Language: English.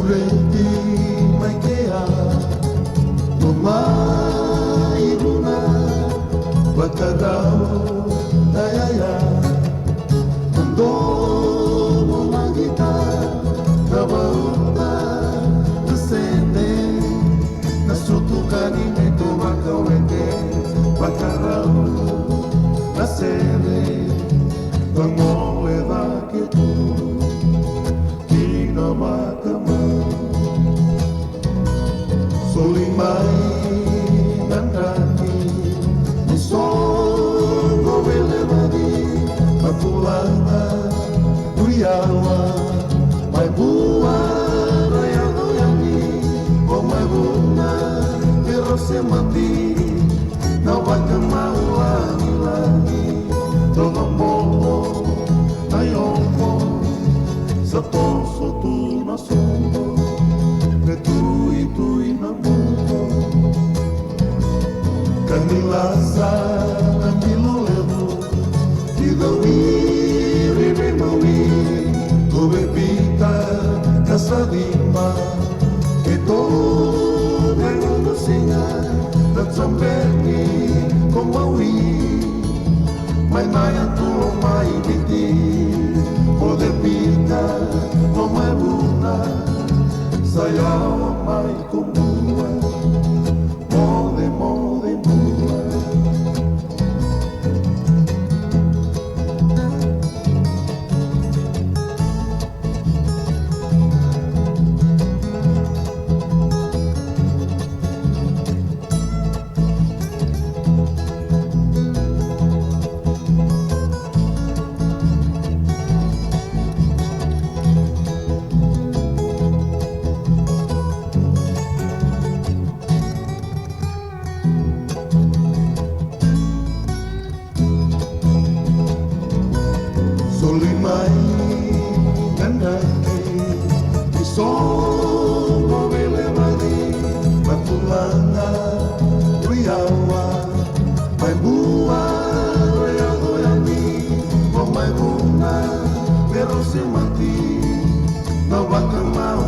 Reti mai kea no mai runa bakarau dayaya ando mo magita kabauta descende na sutukani me toma kawete bakarau na sede vamo eva que tu kina makama solimai nandani nisongo velevadi mapulana uriawa mai bua rayano yani o mai buna pero se mati na wakamau lagi lagi todo modo ayombo saposo tu na sondo tui na mundo Canilaza Antilo levo Tidawiri Rimawi Dove vita Casadima Che to Vengono segna Da Zamberni Con Maui Mai mai tu mai viti Ode vita Con mai buna Sayaw mai kumua Mode mode mua Solimai nandaki Isongo velevali Matulana Riawa Mai bua Riado yani O mai buna Pero se mati Na wakamau